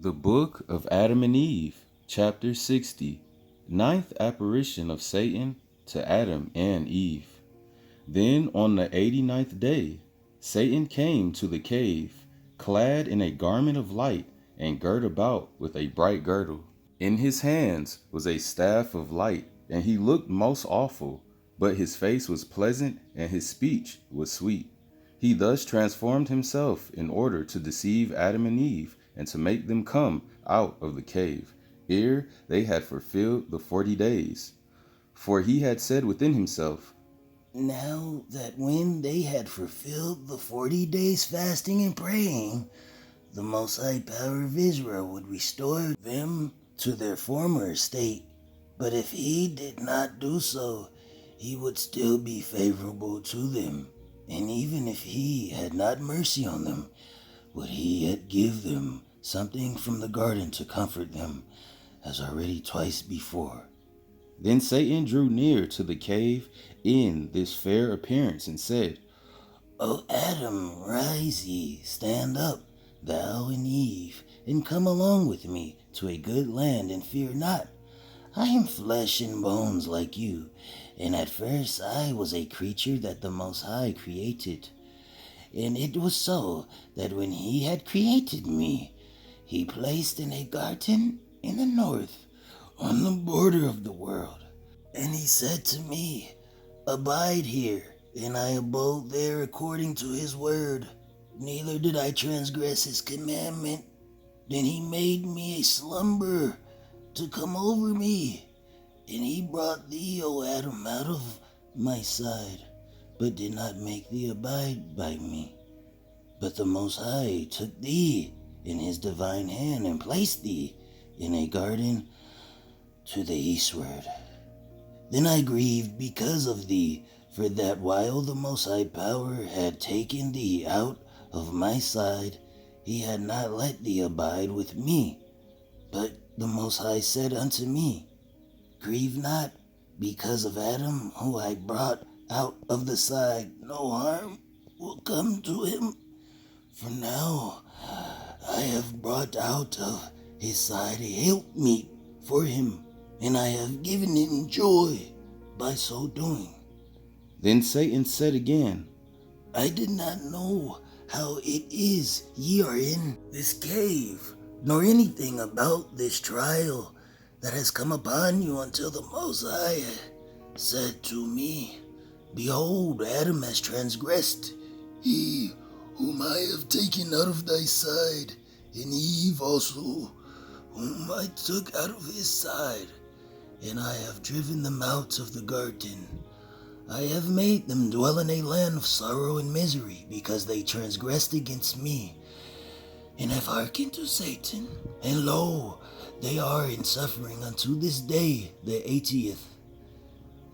The Book of Adam and Eve, Chapter 60, Ninth Apparition of Satan to Adam and Eve. Then on the 89th day, Satan came to the cave, clad in a garment of light and girt about with a bright girdle. In his hands was a staff of light, and he looked most awful, but his face was pleasant and his speech was sweet. He thus transformed himself in order to deceive Adam and Eve and to make them come out of the cave, ere they had fulfilled the 40 days. For he had said within himself, Now that when they had fulfilled the 40 days fasting and praying, the Most High Power of Israel would restore them to their former state. But if he did not do so, he would still be favorable to them. And even if he had not mercy on them, would he yet give them something from the garden to comfort them, as already twice before. Then Satan drew near to the cave in this fair appearance and said, O Adam, rise ye, stand up, thou and Eve, and come along with me to a good land, and fear not. I am flesh and bones like you, and at first I was a creature that the Most High created. And it was so that when he had created me, he placed in a garden in the north, on the border of the world. And he said to me, Abide here, and I abode there according to his word. Neither did I transgress his commandment. Then he made me a slumber to come over me, and he brought thee, O Adam, out of my side, but did not make thee abide by me. But the Most High took thee in his divine hand and placed thee in a garden to the eastward. Then I grieved because of thee, for that while the Most High Power had taken thee out of my side, he had not let thee abide with me. But the Most High said unto me, Grieve not, because of Adam, who I brought out of the side, no harm will come to him. For now I have brought out of his side a helpmeet for him, and I have given him joy by so doing. Then Satan said again, I did not know how it is ye are in this cave, nor anything about this trial that has come upon you, until the Most High said to me, Behold, Adam has transgressed, he whom I have taken out of thy side, and Eve also, whom I took out of his side, and I have driven them out of the garden. I have made them dwell in a land of sorrow and misery, because they transgressed against me, and have hearkened to Satan. And lo, they are in suffering unto this day, the 80th.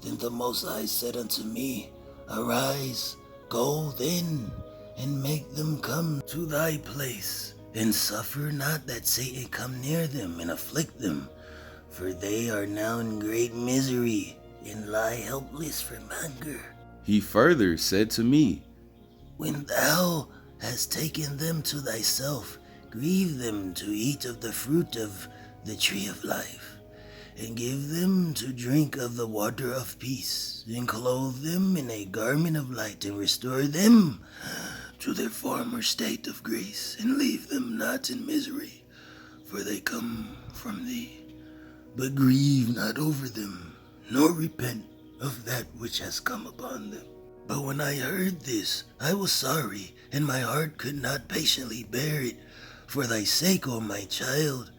Then the Most High said unto me, Arise, go then, and make them come to thy place, and suffer not that Satan come near them and afflict them, for they are now in great misery, and lie helpless from hunger. He further said to me, When thou hast taken them to thyself, grieve them to eat of the fruit of the tree of life, and give them to drink of the water of peace, and clothe them in a garment of light, and restore them to their former state of grace, and leave them not in misery, for they come from thee. But grieve not over them, nor repent of that which has come upon them. But when I heard this, I was sorry, and my heart could not patiently bear it, for thy sake, O my child.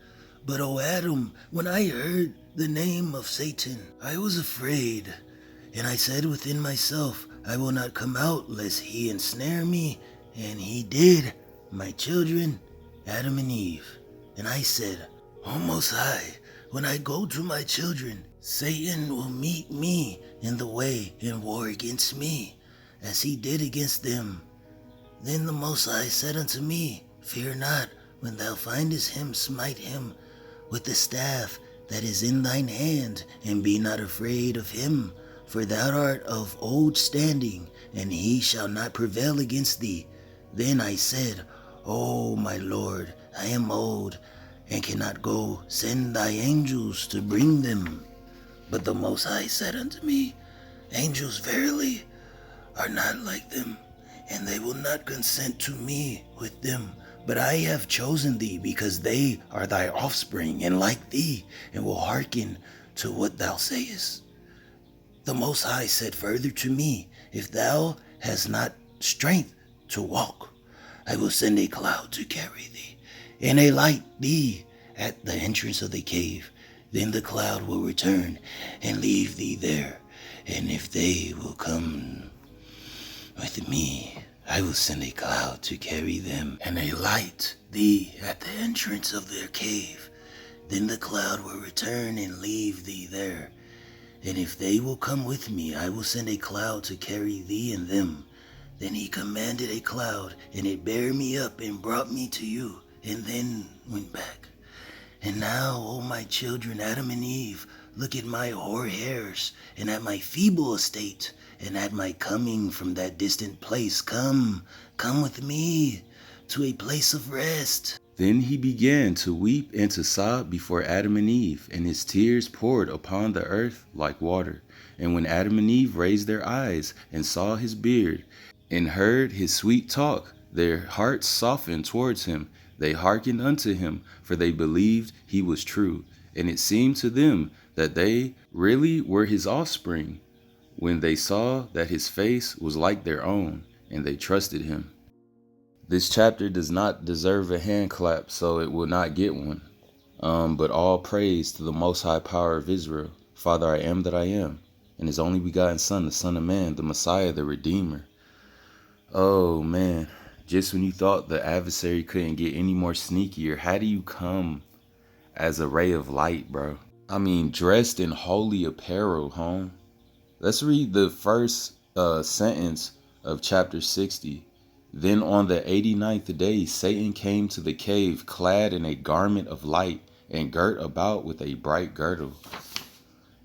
But, O Adam, when I heard the name of Satan, I was afraid, and I said within myself, I will not come out, lest he ensnare me. And he did, my children, Adam and Eve. And I said, O Most High, when I go to my children, Satan will meet me in the way and war against me, as he did against them. Then the Most High said unto me, Fear not, when thou findest him, smite him with the staff that is in thine hand, and be not afraid of him, for thou art of old standing, and he shall not prevail against thee. Then I said, O my Lord, I am old, and cannot go send thy angels to bring them. But the Most High said unto me, Angels verily are not like them, and they will not consent to me with them. But I have chosen thee, because they are thy offspring, and like thee, and will hearken to what thou sayest. The Most High said further to me, If thou hast not strength to walk, I will send a cloud to carry thee, and a light thee at the entrance of the cave. Then the cloud will return and leave thee there. And if they will come with me, I will send a cloud to carry them, and a light thee at the entrance of their cave. Then the cloud will return and leave thee there. And if they will come with me, I will send a cloud to carry thee and them. Then he commanded a cloud, and it bare me up and brought me to you, and then went back. And now, O my children, Adam and Eve, look at my hoar hairs, and at my feeble estate, and at my coming from that distant place. Come with me to a place of rest. Then he began to weep and to sob before Adam and Eve, and his tears poured upon the earth like water. And when Adam and Eve raised their eyes and saw his beard, and heard his sweet talk, their hearts softened towards him. They hearkened unto him, for they believed he was true. And it seemed to them that they really were his offspring, when they saw that his face was like their own, and they trusted him. This chapter does not deserve a hand clap, so it will not get one. But all praise to the Most High Power of Israel, Father, I am that I am, and his only begotten Son, the Son of Man, the Messiah, the Redeemer. Oh man, just when you thought the adversary couldn't get any more sneakier, how do you come as a ray of light, bro? I mean, dressed in holy apparel, home. Let's read the first sentence of chapter 60. Then on the 89th day, Satan came to the cave, clad in a garment of light, and girt about with a bright girdle.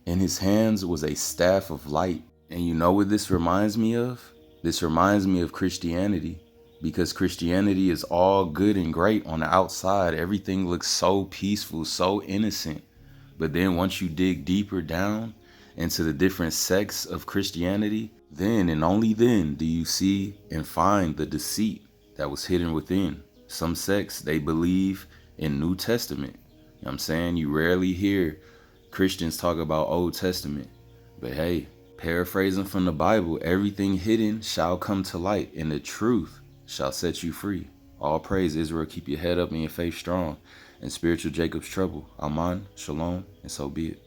In his hands was a staff of light. And you know what this reminds me of? This reminds me of Christianity, because Christianity is all good and great on the outside. Everything looks so peaceful, so innocent. But then once you dig deeper down into the different sects of Christianity, then and only then do you see and find the deceit that was hidden within. Some sects, they believe in New Testament. You know what I'm saying? You rarely hear Christians talk about Old Testament. But hey, paraphrasing from the Bible, everything hidden shall come to light, and the truth shall set you free. All praise, Israel. Keep your head up and your faith strong. And spiritual Jacob's trouble. Aman, shalom, and so be it.